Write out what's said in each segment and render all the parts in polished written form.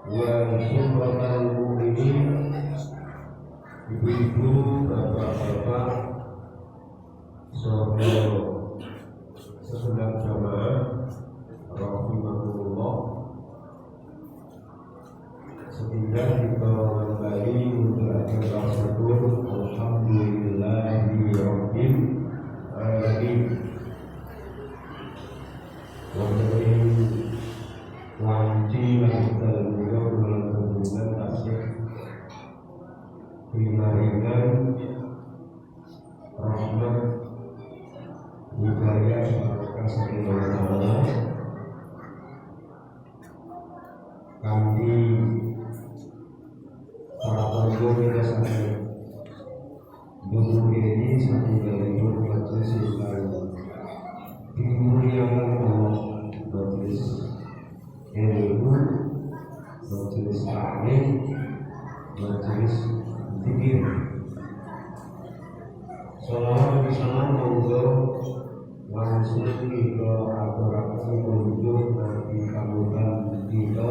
wa syukratan mu'minin, ibu-ibu, bapak-bapak, saudara sesedang jamaah rahimahullah, sehingga kita kembali untuk acara syukur alhamdulillahi rabbil alamin. Wonten wanci lan dalem hubungan tasih pinaringan rahmat hidayah barokah saking Allah kanthi para tangga kita sampai dulu ini satu dari majelis yang dimuliakan Allah, majelis ilmu, majelis taklim, majelis zikir. Salawat dan salam monggo langsung kita aturaken menuju Nabi panutan kita,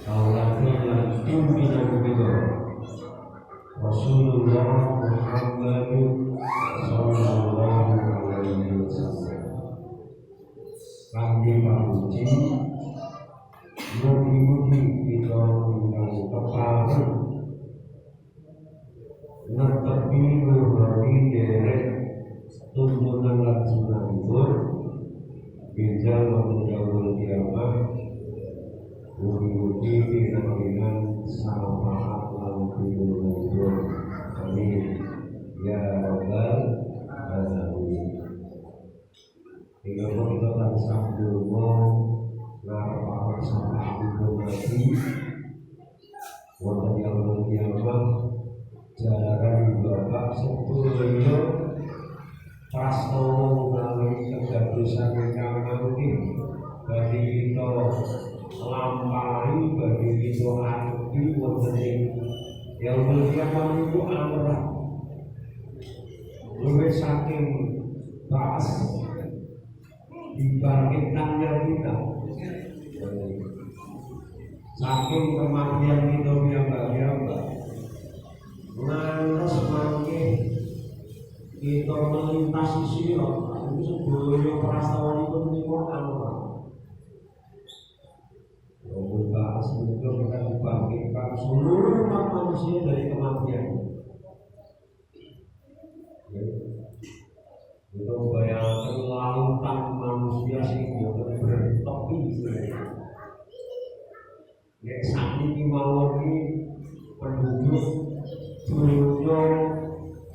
saulaken lan pimpinan kita Rasulullah Muhammad sallallahu alaihi wasallam. Kami pamuji mugi-mugi kita ingkang kepaten netepi nurani derek tuntunan lan sunahipun pinjal wonten yaumul kiamah. Mugi-mugi pinaringan syafaat lan pitulungan. Amin ya rabbal alamin. Hingga kita tansah dungo ngarep syafaatipun Nabi wonten yaumul kiamah. Jalaran bapak sedaya prastawa menawi kedadosan ingkang mangkin badhe kita lampahi, badhe kita adepi wonten ing yaumul kiamah niku amrah luwih saking baas dibangkitkannya kita saking kematian kita piyambak-piyambak. Ngantos mangke kita melintasi sirat itu sedaya prastawa itu menika amrah. Semoga kita dibangkitkan seluruh umat manusia dari kematian. Kita bayangkan lautan manusia sing bertopi nek sakniki mawon iki penduduk dunia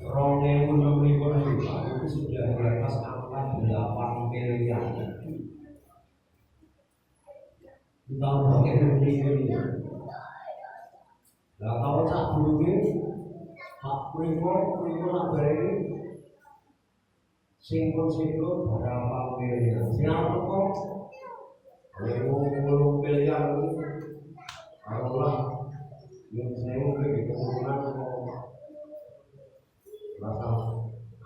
2026 itu sudah di atas angka 8 miliar. Kita pakai Indonesia ini. Nah kalau tak dulu hak primo nak beri singkong berapa miliar? Siapa kok? 20 miliar itu. Allah yang saya mungkin di kemudian rasa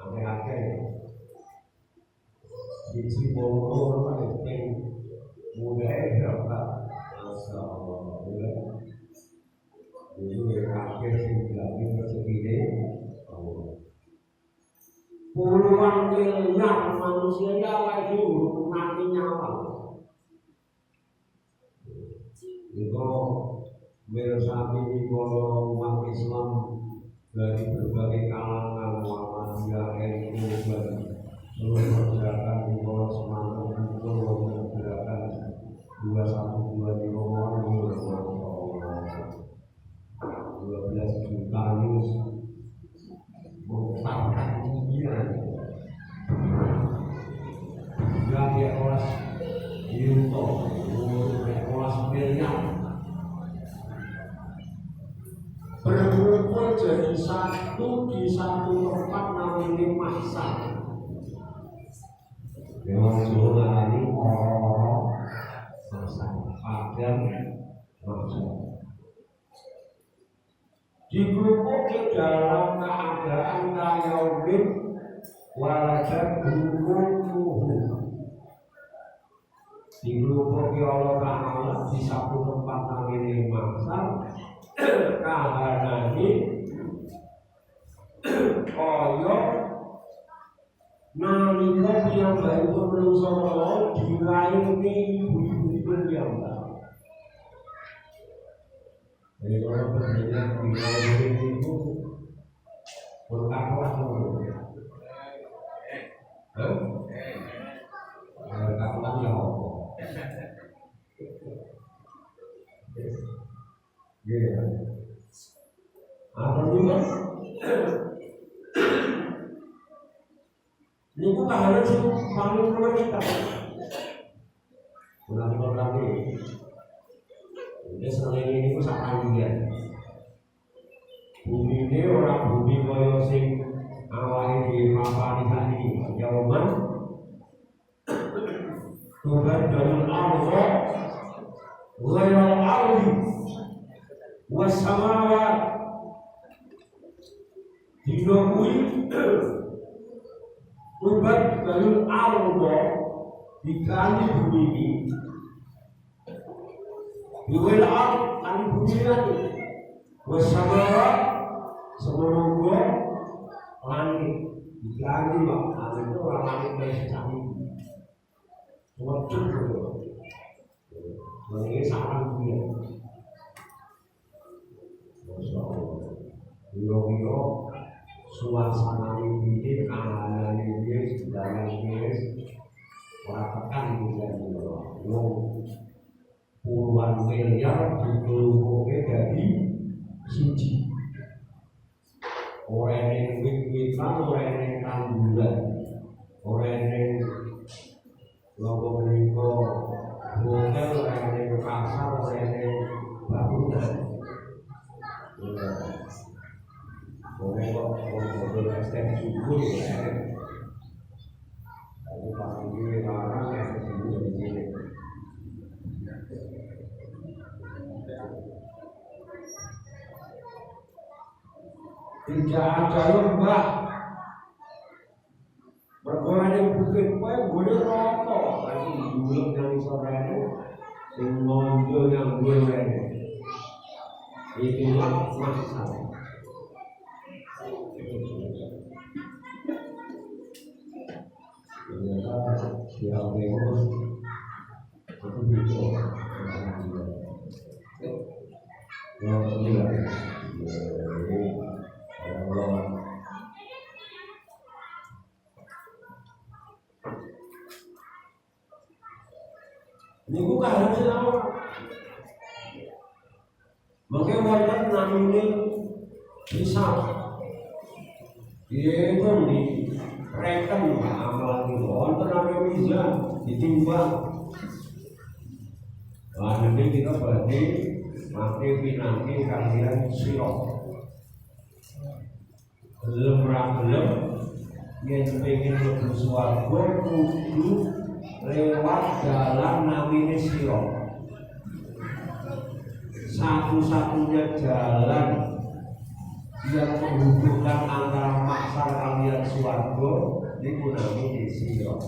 aneh-aneh di Cibolo paling muda berapa? Masya Allah, itu yang akhir sih lagi segini puluhan miliar manusia yang lagi mati nyawa. Itu bersama di kolom umat Islam dari berbagai kalangan, Muhammadiyah, NU, dan seluruh gerakan di kolom semangat untuk gerakan 212 di Roma, 12 juta news mengutamakan dunia. Juga dia kelas Yuto, kelas miliar. Berkumpul jadi satu di satu tempat namanya masa. Memang Jawa ini orang-orang masa, padang masa. Digerupuk ke dalam keadaan kayaumin walajan hukum. Digerupuk ke Allah Ta'ala di satu tempat menungso menawa dilairni budi-budi piyambak. Jadi kalau berjalan di dalam itu berkakulah dulu. Berkakulah ya Allah. Ya. Apa juga? Ini bukan hanya sih paling keluar kita. Ulang lagi. Ini selain ini pun sama juga. Bumi ini orang bumi kaya sing awalnya di papan ini jawaban Tuhan dari Allah Ghairal ardi wassamawat dina kuwi Tuhan dari Allah dikali bumi ini Ghairal ardi kan bumi lagi wassamawat semoga langit diganti Pak, langit itu orang langit dari secari wajib ini sangat dunia Masya Allah Yo suasana ini kanan ini dalam ini orang tekan menjadi puluhan miliar dikeluarkan dari suci orang yang wik-wikan, orang yang tandulan orang yang logo-logo hotel, orang yang pasar, orang yang bangunan orang yang ekstensi subur tapi pas ini orang yang subur di sini tidak ada lembah berkorang yang bukit kue boleh rokok lagi julep yang sore itu sing ngonjol yang gue itulah masalah ternyata dia memang itu bisa yang kedua ini bukan harus tahu. Mungkin wonten namine bisa itu di reken amalan itu wonten namine bisa ditimbang. Lah nanti kita berarti mati pinanti kalian sirok. Belum yang pengen lebih suarga kudu lewat jalan namanya sirok. Satu-satunya jalan yang menghubungkan antara maksar kalian suarga itu namanya sirok.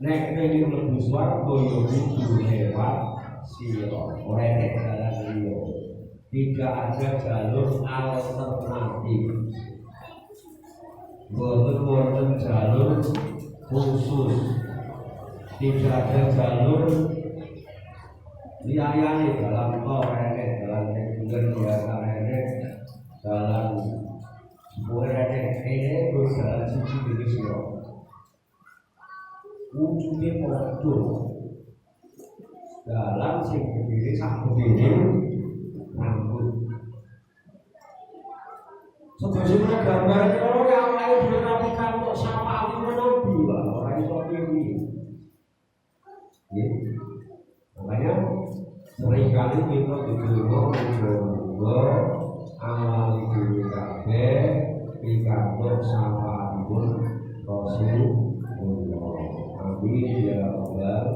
Nek pengen lebih suarga ya kudu lewat sirok. Orang jalan liyo. Tidak ada jalur alternatif. Boten jalur khusus. Tidak ada jalur liyane dalam tol rene, dalam yang biasa rene, dalam sebuah rene ini berjalan sisi di sini. Ujungnya mengatur dalam sing berdiri sak berdiri. Sebetulnya gambarnya kalau yang lain dirapikan kok sama aku menabi lah orang itu ini. Makanya seringkali kita mencoba amal itu kafe di kantor sama pun Rasulullah. Amin ya Allah.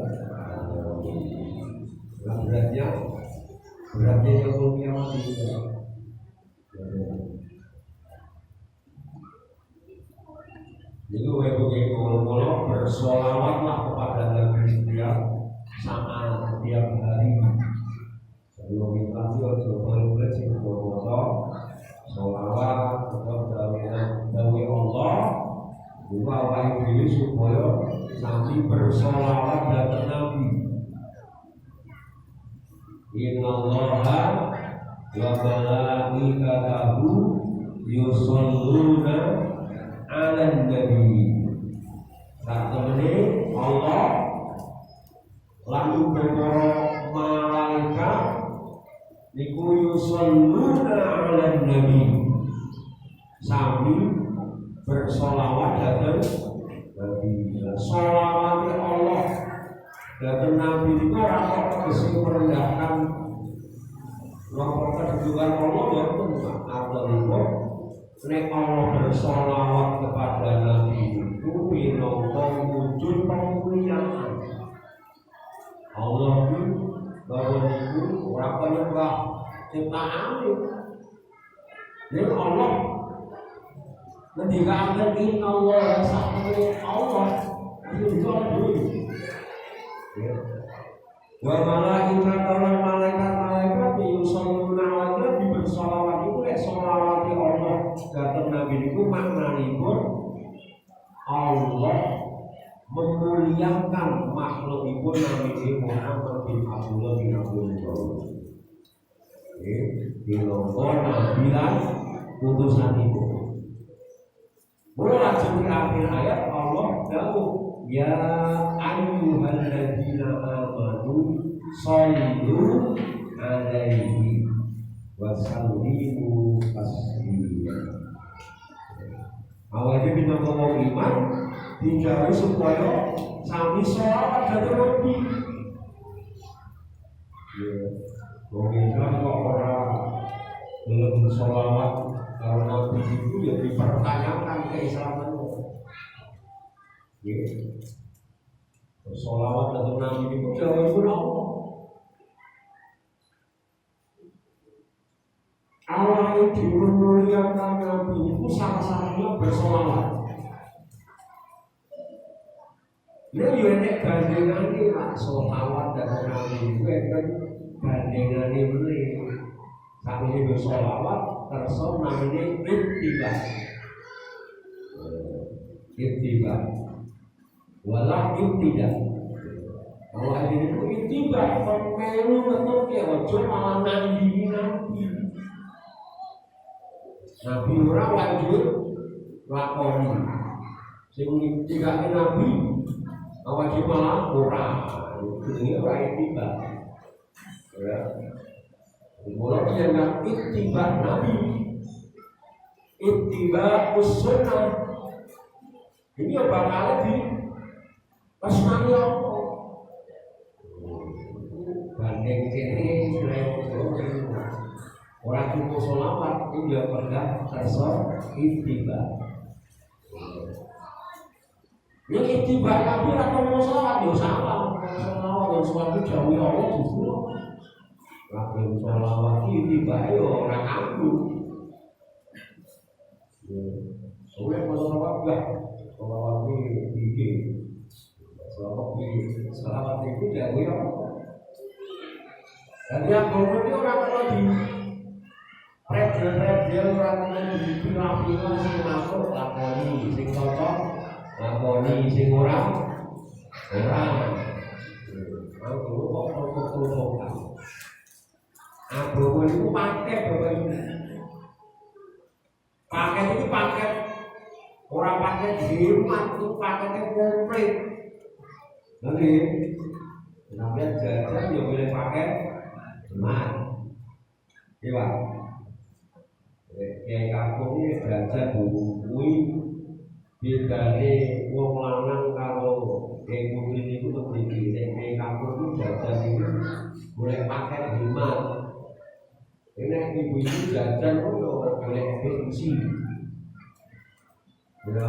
Beratnya yang mulia juga. Jadi begitu mulu bersolawatlah kepada Nabi setiap saat, setiap hari. Sebelum kita coba boleh sih berdoa, solawat kepada Nabi Allah Buka wahyu supaya sami bersolawat dhateng Nabi. Innallaha wa malaikatahu yusholluna 'alan nabi. Sak temene Allah lalu para malaikat niku yusholluna 'alan nabi. Sami bersolawat dhateng Nabi. Solawat Allah dhateng Nabi itu ora tegese merendahkan kedudukan Allah ya artinya nek Allah bersolawat kepada Nabi itu minangka wujud pemuliaan. Allah itu bahwa itu ora penyembah ciptaane. Nek Allah ngendikaken inna Allah sakmene Allah itu dulu. Wa malaikat yusholluna 'alan nabi bersolawat itu lek solawat Allah dhateng Nabi niku maknanipun Allah memuliakan makhlukipun Nabi Muhammad bin Abdullah bin Abdul Muthalib. Dinongko Nabi lan utusan itu. Mulai di akhir ayat Allah dawuh ya ayyuhalladzina amanu shallu 'alaihi wa sallimu taslima. Awake minangka wong iman dijauhi supaya sami sholawat dhateng Nabi. Wong Islam kok ora belum sholawat kalau Nabi itu ya dipertanyakan keislamannya. Sholawat dhateng Nabi itu jawabipun Allah. Allah itu memuliakan Nabi itu salah-satunya bersolawat. Ini enek bandingane lah sholawat dhateng Nabi itu enek bandingane meneh. Sakjane bersolawat kersa namanya ittiba walau tidak. Kalau ada itu ittiba pemelu betul ya ojo malah nandingi Nabi. Nabi ora wajib lakoni sing digake Nabi wajib malah ora. Ini ora ittiba. Ya. Mulai dengan ittiba Nabi, ittiba sunnah. Ini yang bakal di asmani Allah. Banding kene orang cukup sholawat itu dia pernah tersor ittiba. Ini ittiba Nabi atau mau sholawat ya sama. Sholawat yang suatu jauh Allah justru. Lakukan sholawat ini baik orang aku. Soalnya sholawat enggak, sholawat ini bikin. Sholawat itu jauh ya. Dan yang kemudian orang lagi redel orang lagi pilah-pilah sing masuk lakoni, sing cocok lakoni, sing orang. Aku kok foto-fotokan. Agama itu paket Bapak Ibu. Paket itu paket. Orang paket jimat itu paketnya komplit. Nanti namanya jajan ya boleh pakai jimat. Iya. Kayak kampung ini jajan bumbuin bedane wong lanang kalau kayak mungkin itu begini. Kayak kampung itu jajan itu boleh pakai jimat. Ini ibu-ibu jajan udah boleh bensin, ya.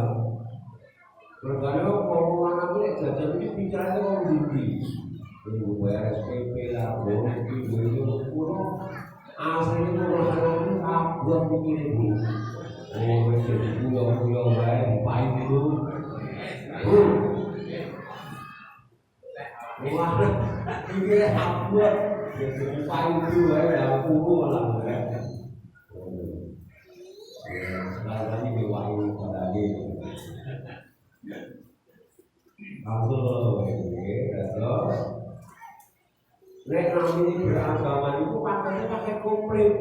Terkadang orang anak jajan ini bicara itu orang tinggi, ibu bayar SPP lah, boleh ibu itu kurang, aslinya orang anak itu buat bikin ibu, jadi pulau bayar pahit itu, gimana? Ini buat jadi pahit itu ya, puluh lah ya. Sekarang ini diwai pada dia. Allah ini terus nek kami beragama itu pakai komplit.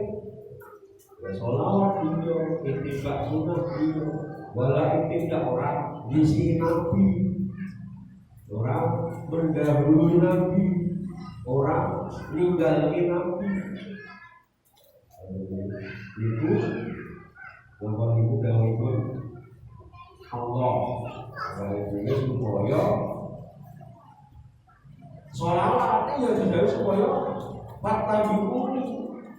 Ya sholawat dia, itibak sunnah dia, wala tidak orang ngisi nabi, orang mendahului nabi, orang ninggalin nabi. Itu nomor ibu dan ibu Allah. Jadi supaya sholawat ya sudah supaya fattabi'uni,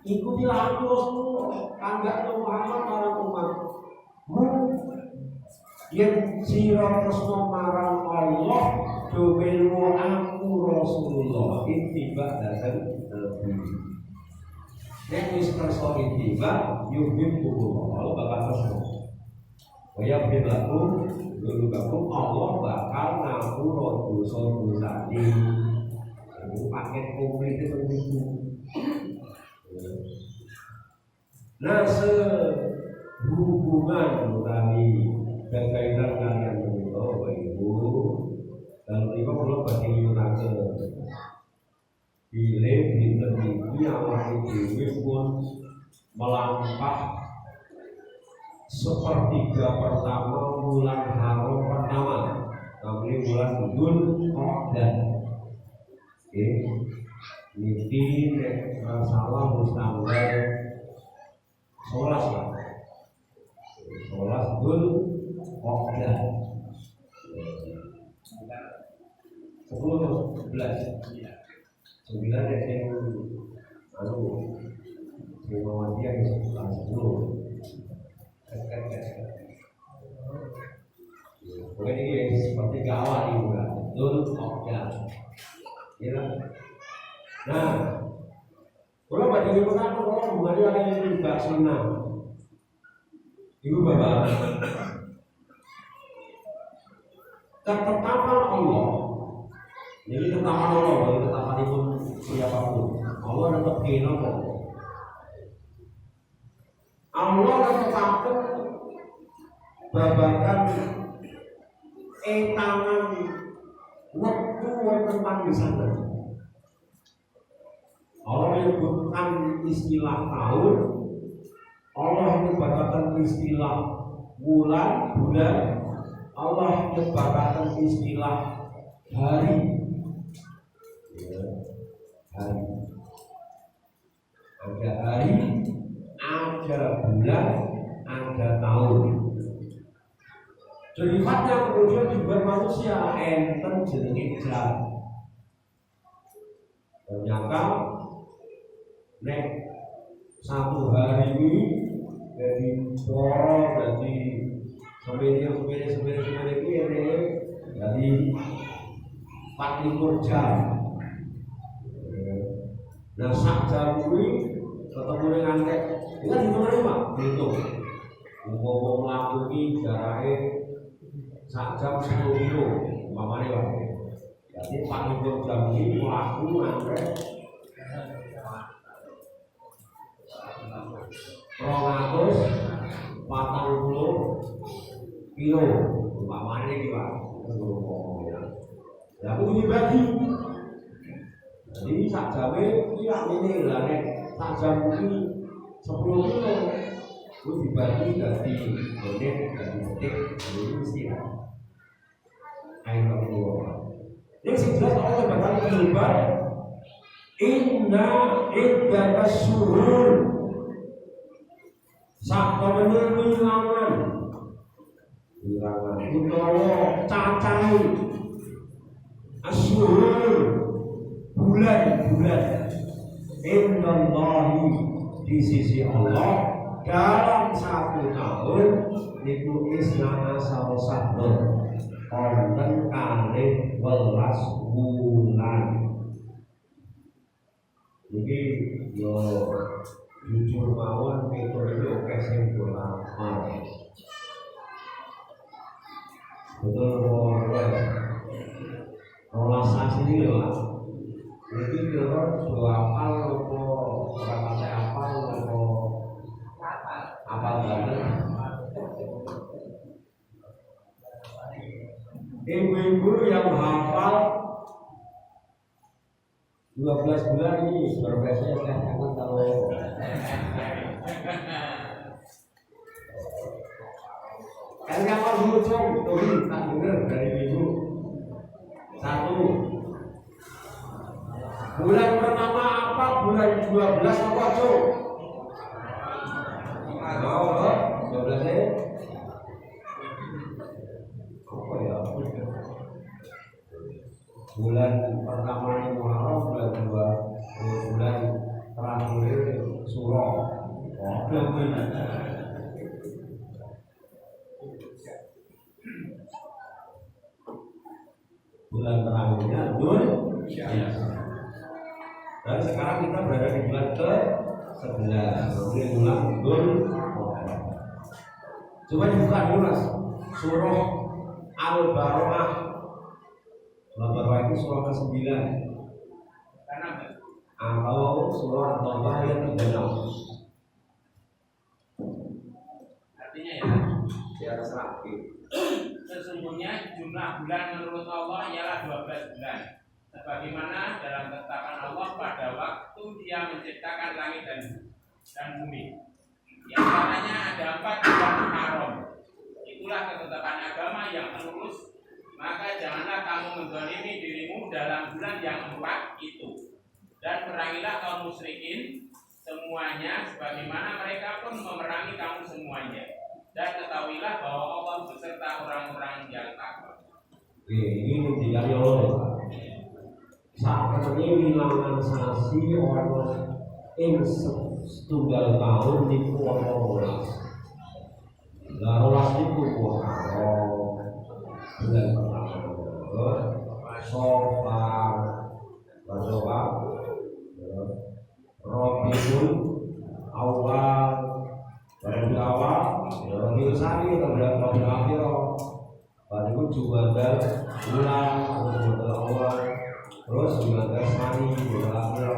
ikutilah aku Rasulullah. Kanggak ke Muhammad marang umatmu yang sirah resmo marang Allah domelu aku Rasulullah ittiba dan nabi. Nek wis kersa ittiba yuhibbukum Allah bakal resmo. Kaya berlaku dulu Allah bakal ngapura dosa-dosa ini paket komplit itu. Nah, sehubungan kami dan kaitan kalian berdua, Bapak Ibu, dan mereka belum bagi mengajar bila diteliti awal itu pun melampah sepertiga pertama bulan Haram pertama, kami bulan Dzulqa'dah. Niti masalah mustahil 11 lah, 11 Dzulqa'dah 10 11 9 ya yang Muhammadiyah yang 10. Pokoknya ini seperti gawat ini bukan Dzulqa'dah. Ya. Nah, kalau pada ibu kan kalau bukan lagi tidak sunnah. Ibu bapak, ketetapan Allah. Jadi ketetapan Allah, bagi ketetapan ibu siapapun. Allah tetap kena kok. Allah tetapkan babakan tangan waktu tentang di sana. Allah menyebutkan istilah tahun, Allah menyebutkan istilah bulan, Allah menyebutkan istilah hari. Hari. Ada hari, ada bulan, ada tahun. Sifatnya kemudian dibuat manusia enten jenenge jam. Ternyata nek satu hari ini dari poro dari sembilan ini dari 24 jam. Nah sak jam ini ketemu dengan dengan hitungan apa? Hitung. Ngomong lakoni jaraknya sak jam 10 kilo, umpamanya Pak. Jadi 24 jam ini melaku sampai 240 kilo, umpamanya ini Pak. Ya aku dibagi. Jadi sak jamnya ini lah nek sak jam ini 10 kilo. Itu dibagi dari menit, dari detik, dari istilah. Ayo yang jelas Allah bakal berubah. Inna iddatas syuhur sakabene wilangan utawa cacahe asyhur bulan-bulan innallahi di sisi Allah dalam satu tahun niku isna sahrun wonten kalih 12 bulan. Jadi yo jujur mawon itu kesimpulan betul boleh rolas asli lah. Jadi kalau dua hal atau kata apa atau apa banget Ibu-ibu yang hafal 12 bulan ini berbiasa kan kalau kan kapal dulu turun tak dengar dari ibu. 1 bulan pertama apa? Bulan 12 apa cok? 12 ya? Apa ya? Bulan pertama ini Muharram, bulan 2 bulan terakhir Suro. Bulan terakhirnya Dzul Hijjah. Dan sekarang kita berada di bulan ke-11. Berarti bulan Dzul Hijjah. Coba dibuka dulu Mas. Surah Al-Baqarah. Al-Baqarah itu surah ke-9. Atau surah At-Taubah ayat 36. Artinya ya sakit. Sesungguhnya jumlah bulan menurut Allah ialah 12 bulan. Sebagaimana dalam ketetapan Allah pada waktu Dia menciptakan langit dan bumi. Di antaranya ada 4 bulan haram. Itulah ketetapan agama yang lurus. Maka janganlah kamu menzalimi dirimu dalam bulan yang 4 itu. Dan perangilah kaum musyrikin semuanya sebagaimana mereka pun memerangi kamu semuanya. Dan ketahuilah bahwa Allah beserta orang-orang yang takwa. Ini tidak Allah. Saat ini wilangan sasi orang yang setunggal tahun di Pulau Larolas itu Muharram bulan pertama, Sofar, Rasulullah, Rabiul Awal, Rabiul Awal, Rabiul Sani, Rabiul Akhir, pada itu Jumadal Ulang, Jumadal Awal, terus Jumadal Sani, Jumadal Akhir,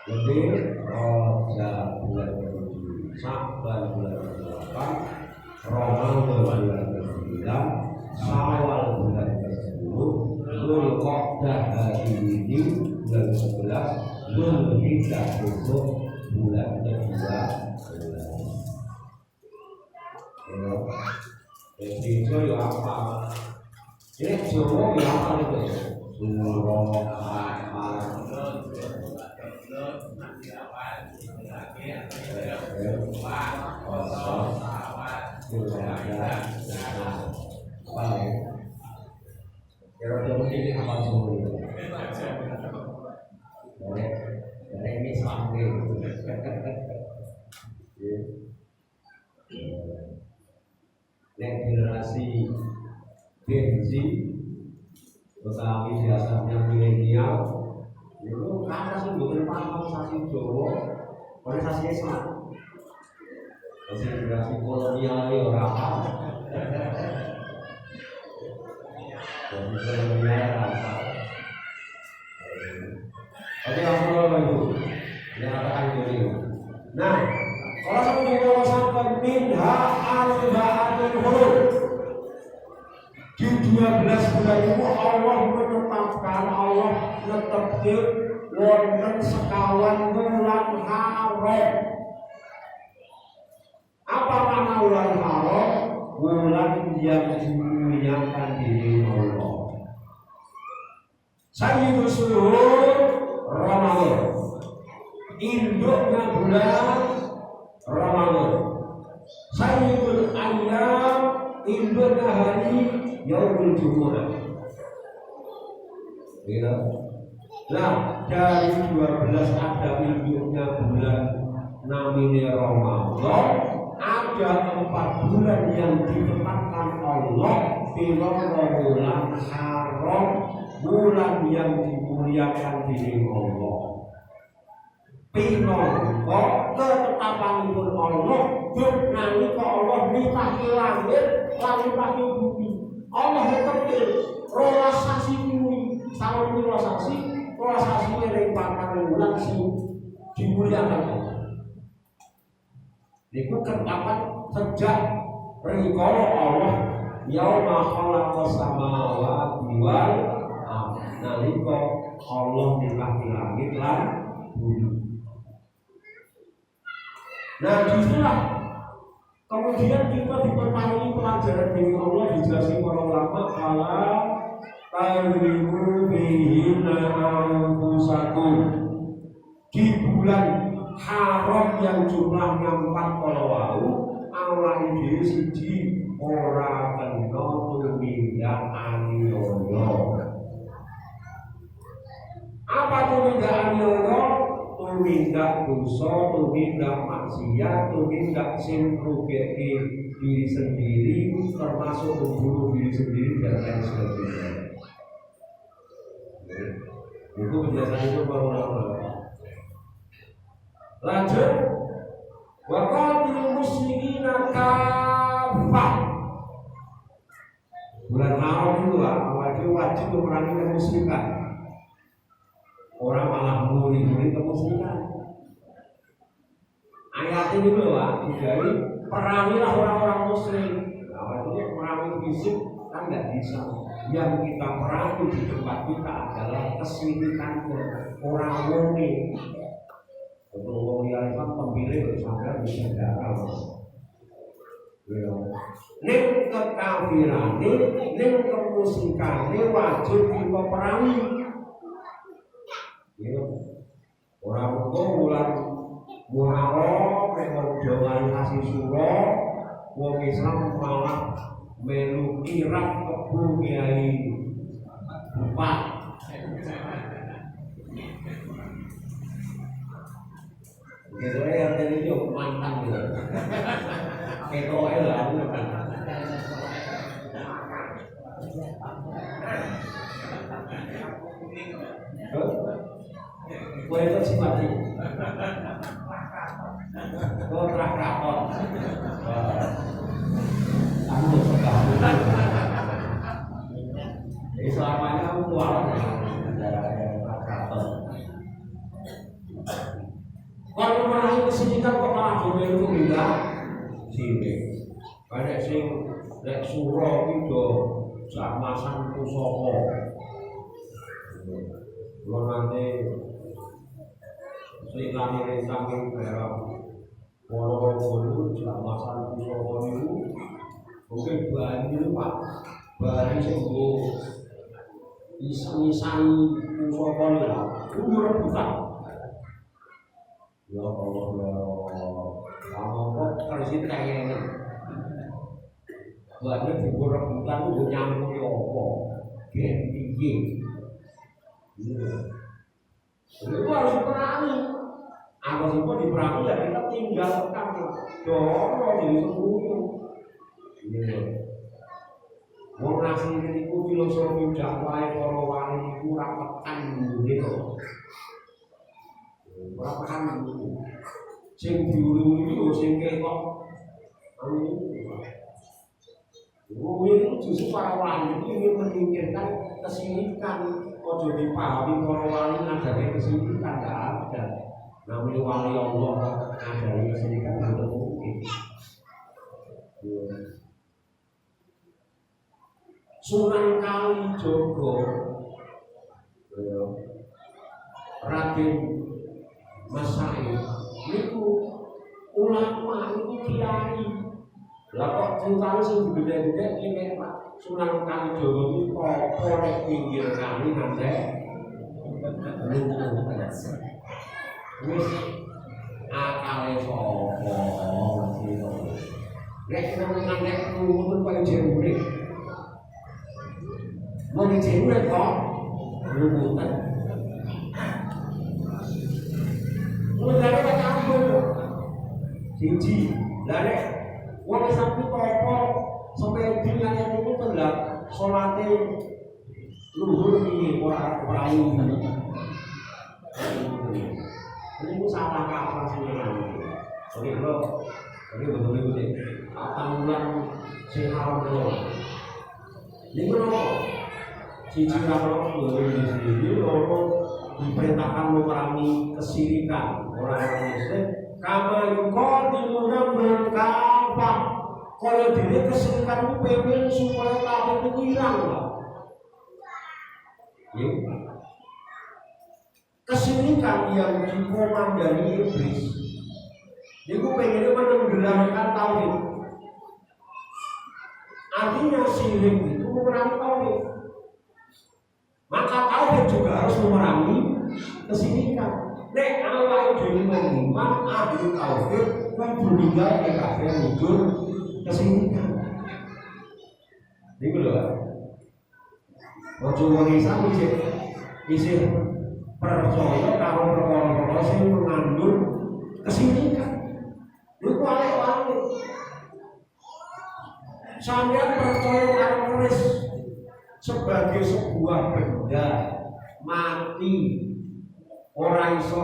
lebih Rojab bulan ke-7, Sya'ban bulan ke-8, Ramadan bulan ke-9, Syawal bulan ke-10, Dzulqa'dah hari ini bulan ke-11, Dzulhijjah besok bulan ke-12. Jadi itu ya apa? Ini Jawa ya apa itu? Surah Kira-kira mungkin apa semua itu? Dari ini sampai generasi Gen Z, tetapi biasanya milenial itu kata sih bukan paham sasi Jawa, oleh sasi Islam. Masih generasi kolonial ini orang apa? Jadi kolonial apa? Oke, langsung apa itu? Yang katakan ini. Nah, kalau sampai minha arba'atul huruf di 12 bulan itu Allah menetapkan, Allah menetapkan wonten sekawan bulan haram. Apa makna bulan haram? Bulan yang dimuliakan diri Allah. Sayyidul Syuhur Ramadan, induknya bulan Ramadan. Sayyidul Ayyam, induknya hari Yaumul Jumu'ah. Ya. Nah, dari 12 ada induknya bulan namanya Ramadan. Ada 4 bulan yang ditetapkan Allah di bulan haram, bulan yang dimuliakan diri Allah. Pinongko ketetapan pun Allah, jurnali ke Allah nikahi langit, nikahi bumi. Allah ngetepin rolas sasi bumi, tahun ini rolas sasi yang bulan sing dimuliakan Allah. Itu ketetapan sejak rikala Allah yauma khalaqas samawati wal ardh. Nalika Allah nyiptake langit lan bumi. Nah, disitulah kemudian kita diperparingi pelajaran dari Allah, dijelaskan para ulama ala tadribu bihina anfusakum. Di bulan haram yang jumlahnya 4 kalau Allah ini siji ora kena tumindak aniaya. Apa tumindak aniaya? Tumindak dosa, tumindak maksiat, tumindak sing ngrugekake diri sendiri, termasuk membunuh diri sendiri dan lain sebagainya. Itu penjelasan itu para ulama. Lanjut, wa qatilul musyrikina kafah. Bulan haram itu wajib memerangi kemusyrikan. Orang malah muri-muri kemusyrikan. Ayat ini loh, dari perangilah orang-orang musyrik. Nah, artinya perangi fisik kan nggak bisa. Yang kita perangi di tempat kita adalah kesyirikannya, orang mukmin. Untuk orang yang pemilih sampai bisa darah. Ning kekafiran, ning kemusyrikan, wajib kita perangi. Orang itu bulan Muharram mengorganisasi surah, wong Islam malah melu kirap kebu kiai Bapak. Kita yang tadi itu mantan gitu. Ketoe lah. Kue itu simpati. Kau traktor. Kamu suka. Jadi selamanya kamu kuat ya. Traktor. Kalau menahi kesyirikan kok malah dhewe itu enggak sini. Banyak sing nek sura iki sak masan pusaka. Kulo nanti Selikane saking barang wolo-wolo jamasan pusaka niku mungkin banyu Pak bari sing nggo isang-isang pusaka niku lho rebutan. Ya Allah ya Allah kersi kayene banyu digo rebutan nggo nyambung apa gen piye itu harus diperangi. Apa semua diperangi dan kita tinggalkan doro jadi sembunyi. Mau ngasih itu filosofi dakwah para wali itu rapetan gitu. Rapetan dulu. Sing diuri-uri yo sing ketok. Itu justru para wali itu ingin menyingkirkan kesyirikan. Ojo dipahami para wali ngajari kesyirikan enggak ada. Namanya wali Allah ngajari kesyirikan itu mungkin. Sunan Kalijaga Raden Mas Said itu ulama itu kiai. Lah kok ceritane sing gede-gede iki Pak Sunan Kalijaga iki apa nek pinggir kali nante wis akale sapa gitu. Nek nang nek nuwun kaya jembre. Mau jembre kok nuwun. Mulane tak kabur. Siji, lah nek wong sampe apa sampai dengan itu tendak salate luhur iki ora ini. Ini salah kaprah sebenarnya. Oke, bro. Oke, betul-betul deh. Tahunan sing haram lho. Ini bro. Siji karo di sini loro diperintahkan memerangi kesyirikan orang-orang Muslim. Kama yuqatiluna bil kafah. Kaya dene kesenikan pengen supaya kabeh itu ilang, Pak. Ya. Kesenikan yang dikomandani iblis itu pengennya menenggelamkan tauhid. Artinya syirik itu memerangi tauhid. Maka tauhid juga harus memerangi kesenikan. Nek awake dhewe mengiman ahli tauhid kudu ninggal kabeh wujud kesenikan. Niku lho. Ojo wong Islam isih percaya karo perkara-perkara sing mengandung kesenikan. Niku alek-alek. Sampeyan percaya karo keris sebagai sebuah benda mati, ora iso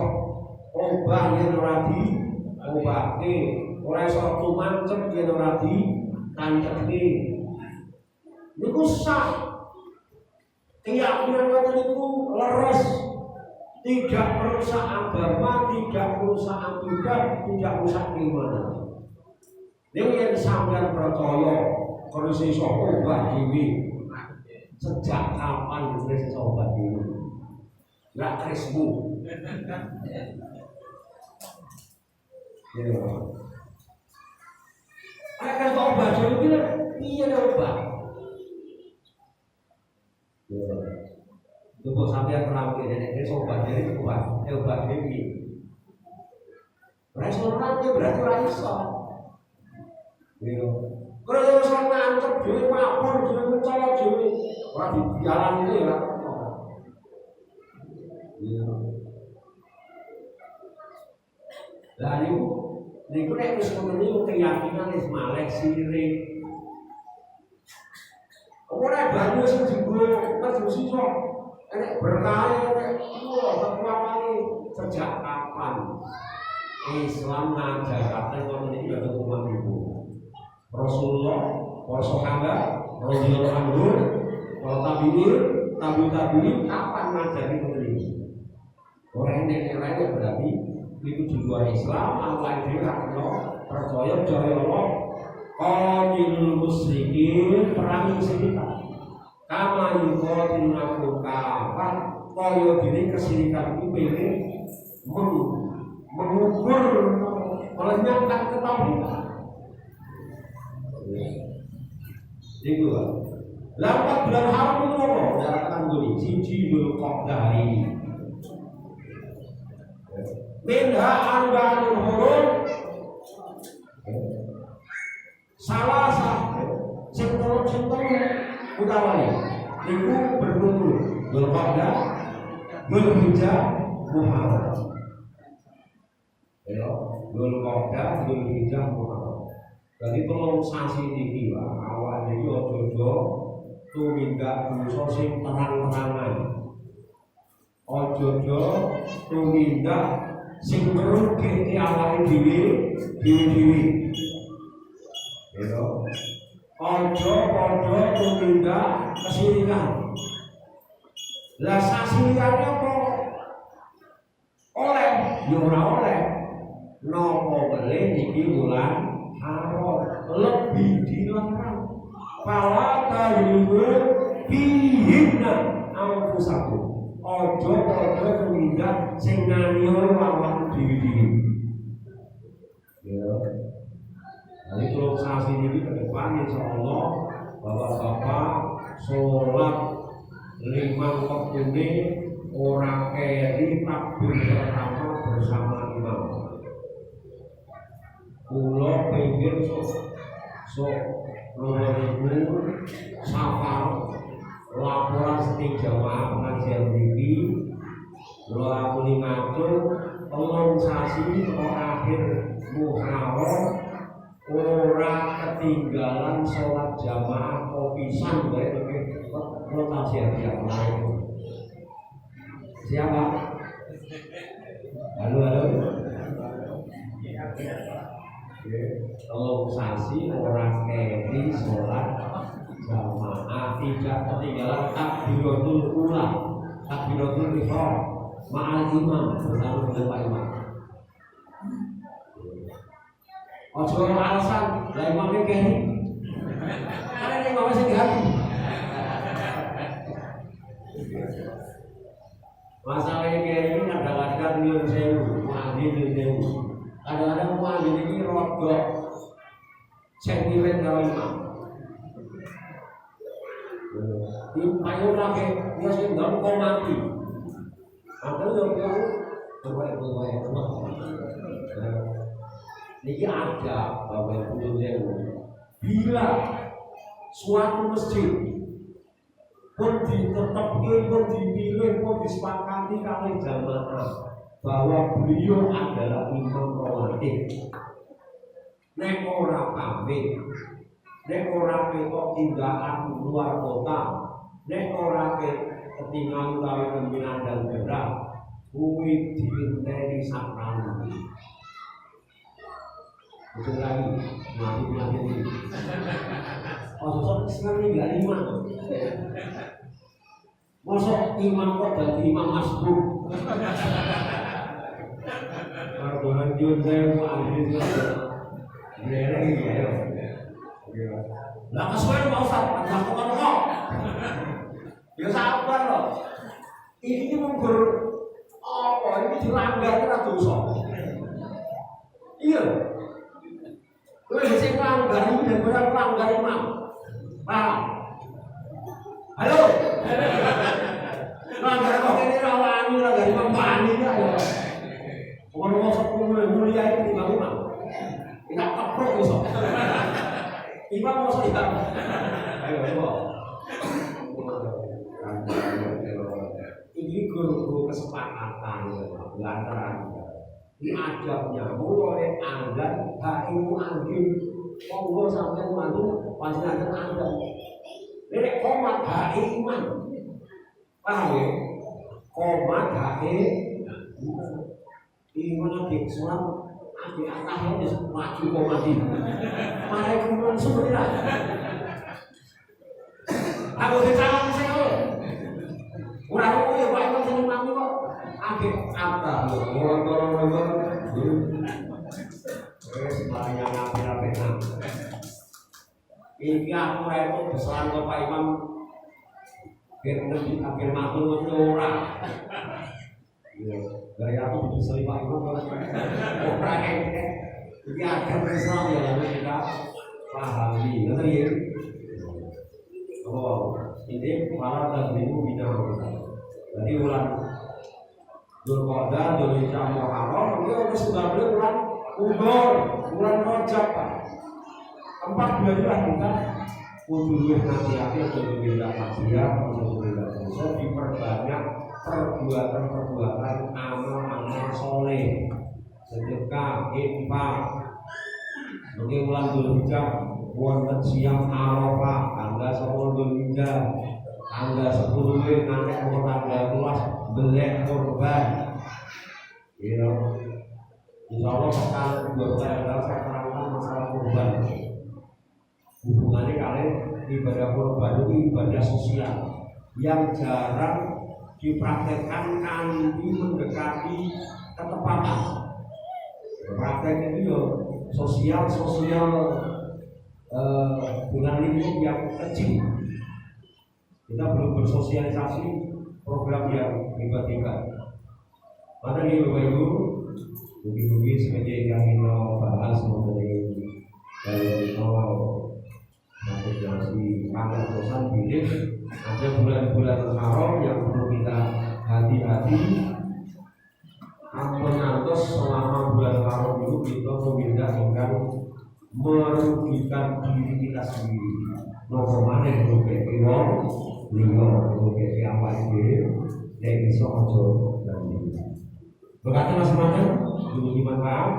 obah yen ora diobahke, ora iso tumancep yen ora ditancepke. Niku sah. Keyakinan ngoten niku leres, tidak merusak agama, tidak merusak akidah, tidak merusak keimanan. Niku yang sampeyan percaya terus iso obah dhewe. Sejak kapan wis iso obah dhewe? Lah krismu. Ya. Akan obah dhewe piye obah? Itu kok sampai terakhir nenek sobat jadi kuat, obat ini. Restorannya berarti orang iso. Kalau sama ancam jadi mabur, jadi mencolok jadi orang di jalan itu ya. Lah niku nek wis ngono niku keyakinan wis malek sirik. Ora banyu sing jebul terus iso enek berkah enek kekuatane sejak kapan Islam ngajaraken ngoten iki lho umat ibu. Rasulullah, para sahabat, radhiyallahu anhum, para tabi'in kapan ngajari ngoten iki? Ora enek-enek berarti itu di luar Islam, Allah dhewe percaya jare Allah qatilul musyrikin perang musyrikan. Kama yuqatil kafar kaya dene kesirikan iki pengen mengukur melenyapkan ketauhidan. Iku lah bulan haram itu apa? Dikatakan gini, siji Dzulqa'dah ini. Minha arba'atul hurum. Salah satu sinten utawani niku berkumpul Dzulqa'dah, Dzulhijjah, Muharram. Ya, Dzulqa'dah, Dzulhijjah, Muharram. Jadi tolong sasi niki wae awake iki aja tumindak dosa sing terang-terangan. Aja tumindak sing merugikan awake dhewe. Ya. Ojo padha tumindak kesirikan. Lah sasirikane apa? Oleh, ya ora oleh. Napa boleh iki wulan haram lebih dilarang. Fala tahibu bihinna anfusakum. Ojo padha tumindak sing nganiaya awak dhewe. Ya. Jadi kalau sasi ini ke depan insyaallah bapak-bapak sholat 5 waktu ini orang keri takbir pertama bersama imam. Pulau pengen nomor safar laporan setiap jamaah pengajian ini lo aku ngatur tolong sasi akhir Muharram orang ketinggalan sholat jamaah kopisan dari rotasi yang lain. Siapa? Halo. Tolong sasi orang keri sholat jamaah tidak ketinggalan takbiratul ula, takbiratul ihram ma'al imam bersama dengan Pak Imam. Ojo alasan, lah imamnya kene. Karena ini imamnya sing hati. Masalahnya kayak ini kadang-kadang nyun sewu, mandi nyun sewu. Kadang-kadang mandi ini rodok sentimen kalau imam. Di payung lagi, dia sih nggak mau mati. Atau yang ini ada bahwa nyun sewu. Bila suatu masjid pun ditetapkan, pun dipilih, pun disepakati kali jamaah bahwa beliau adalah imam rawatib. Nek ora pamit, nek ora ketok tindakan luar kota, nek ora ketinggalan kali pimpinan dan gerak, kuwi diinteni sakran. Betul lagi, mati ini. Oh, sosok Islam nggak imam. Masuk imam kok jadi imam masbuk. Karbonan John saya mau ambil bener gitu ya. Lah kesuwen Pak Ustaz, lakukan kok. Ya sabar loh. Ini munggur apa ini dilanggar ora dosa. Iya. Kowe sing langgar iki bener langgar imam. Paham? Halo. Langgar kok ini rawani langgar imam pani ya. Bukan mau sepuluh mulia itu imam imam. Tidak keprok iso. Imam mau sedang. Ayo. Ini guru kesepakatan antara di adabnya mulai anggan ilmu angin monggo sampai mantu panjenengan anggan nek komat iman paham ya komat iman adik sulam adik akahnya wis maju komati mare kumpul semua aku dicalang sing ora kok ya Pak Imam sing mati kok adik apa orang-orang semuanya ngapain ini aku itu besaran ke Pak Imam biar matur orang dari aku diseli Pak Imam orang ini ada Islam yang harus kita pahami ngerti ya oh ini malah tadrimu bina jadi ulang Dzulqa'dah, Dzulhijjah, Muharram, dia harus sudah bulan umur, bulan Rajab Pak. 4 bulan lah kita untuk hati-hati untuk membela maksiat, untuk membela dosa, diperbanyak perbuatan-perbuatan amal-amal soleh, sedekah, infak. Mungkin bulan Dzulhijjah, wonten siang Arafah, tanggal 10 Dzulhijjah, tanggal 10 nanti mau tanggal 12 belek korban, ya, insya Allah sekarang 2 bulan adalah saya terangkan masalah korban. Hubungannya kalian ibadah korban itu ibadah sosial yang jarang dipraktekkan kanthi mendekati ketepatan. Prakteknya itu sosial dengan lingkup yang kecil. Kita belum bersosialisasi program yang tiba-tiba. Maka ini Bapak Ibu, mungkin sebagai yang kita bahas mengenai dari navigasi pangan kosan bilik, ada bulan-bulan haram yang perlu kita hati-hati. Mengantos selama bulan haram itu kita memindahkan merugikan diri kita sendiri. Nomor bukan wong linggo bukan apa itu yang bisa ojo dan berkata masing-masing dulu dimanfaat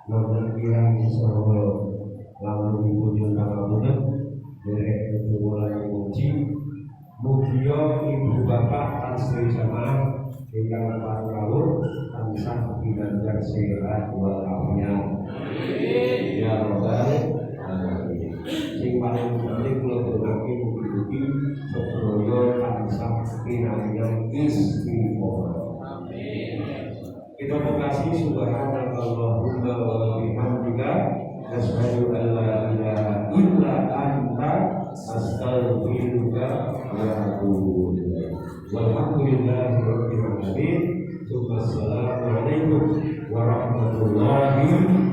namun kira insyaallah lalu dikunjung kabupaten dari mulai uji mugia ibu bapak dan seluruh jamaah hingga para kaum tansah diganjar sehat walafiat ya rabbal alamin. Sing paling penting kula terangke mugi-mugi sedaya tansah pinangan istiqomah. Amin. Kita terima kasih subhanallahumma wa bihamdika asyhadu an la ilaha illa anta astaghfiruka wa atubu ilaik. Walhamdulillahi rabbil alamin. Wassalamualaikum warahmatullahi